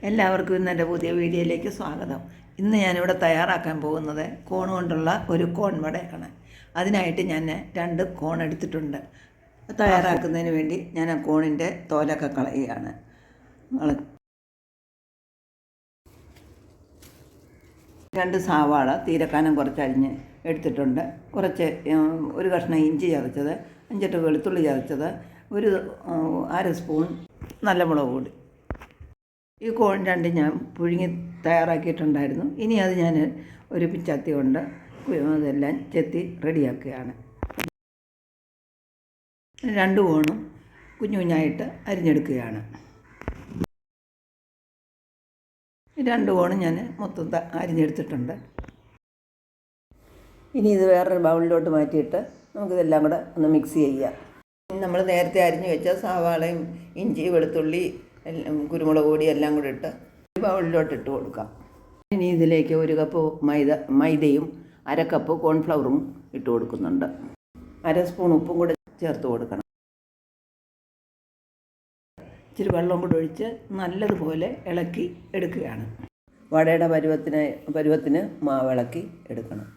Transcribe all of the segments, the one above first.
എല്ലാവർക്കും ഇന്ന് എൻ്റെ പുതിയ വീഡിയോയിലേക്ക് സ്വാഗതം. ഇന്ന് ഞാനിവിടെ തയ്യാറാക്കാൻ പോകുന്നത് കോൺ കൊണ്ടുള്ള ഒരു കോൺ വടയാണ്. അതിനായിട്ട് ഞാൻ 2 കോൺ എടുത്തിട്ടുണ്ട്. തയ്യാറാക്കുന്നതിന് വേണ്ടി ഞാൻ ആ കോണിൻ്റെ തോലൊക്കെ കളയുകയാണ്. 2 സവാള തീരക്കാനം കുറച്ച് അരിഞ്ഞ് എടുത്തിട്ടുണ്ട്. കുറച്ച് ഒരു കഷ്ണം ഇഞ്ചി ചതച്ചത്, 5-8 വെളുത്തുള്ളി ചതച്ചത്, ഒരു 1/2 സ്പൂൺ നല്ല മുളക് പൊടി. ഈ കോൺ 2 ഞാൻ പുഴുങ്ങി തയ്യാറാക്കിയിട്ടുണ്ടായിരുന്നു. ഇനി അത് ഞാൻ ഒരു പിച്ചാത്തി കൊണ്ട് അതെല്ലാം ചെത്തി റെഡിയാക്കുകയാണ്. 2 കോണും കുഞ്ഞു കുഞ്ഞായിട്ട് അരിഞ്ഞെടുക്കുകയാണ്. 2 കോണും ഞാൻ മൊത്തം അരിഞ്ഞെടുത്തിട്ടുണ്ട്. ഇനി ഇത് വേറൊരു ബൗളിലോട്ട് മാറ്റിയിട്ട് നമുക്കിതെല്ലാം കൂടെ ഒന്ന് മിക്സ് ചെയ്യാം. നമ്മൾ നേരത്തെ അരിഞ്ഞു വെച്ച സവാളയും ഇഞ്ചി വെളുത്തുള്ളി കുരുമുളക് പൊടി എല്ലാം കൂടി ഇട്ട് ബൗളിലോട്ട് ഇട്ട് കൊടുക്കാം. ഇനി ഇതിലേക്ക് 1 കപ്പ് മൈദയും 1/2 കപ്പ് കോൺഫ്ലവറും ഇട്ട് കൊടുക്കുന്നുണ്ട്. 1/2 സ്പൂൺ ഉപ്പും കൂടെ ചേർത്ത് കൊടുക്കണം. ഇച്ചിരി വെള്ളം കൂടെ ഒഴിച്ച് നല്ലതുപോലെ ഇളക്കി എടുക്കുകയാണ്. വടയുടെ പരുവത്തിന് മാവ് ഇളക്കി എടുക്കണം.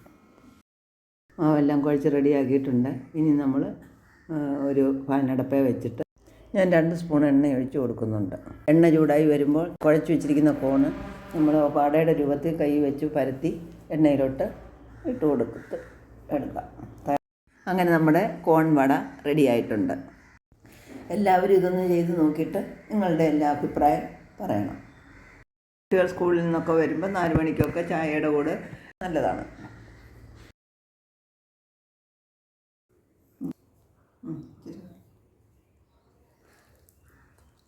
മാവെല്ലാം കുഴച്ച് റെഡിയാക്കിയിട്ടുണ്ട്. ഇനി നമ്മൾ ഒരു പാനടപ്പേ വെച്ചിട്ട് ഞാൻ 2 സ്പൂൺ എണ്ണ ഒഴിച്ച് കൊടുക്കുന്നുണ്ട്. എണ്ണ ചൂടായി വരുമ്പോൾ കുഴച്ച് വെച്ചിരിക്കുന്ന കോണ് നമ്മൾ വടയുടെ രൂപത്തിൽ കൈ വെച്ച് പരത്തി എണ്ണയിലോട്ട് ഇട്ട് കൊടുത്ത് എടുക്കാം. അങ്ങനെ നമ്മുടെ കോൺ വട റെഡി ആയിട്ടുണ്ട്. എല്ലാവരും ഇതൊന്ന് ചെയ്ത് നോക്കിയിട്ട് നിങ്ങളുടെ എല്ലാ അഭിപ്രായം പറയണം. കുട്ടികൾ സ്കൂളിൽ നിന്നൊക്കെ വരുമ്പോൾ 4 മണിക്കൊക്കെ ചായയുടെ കൂടെ നല്ലതാണ്.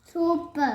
സൂപ്പർ.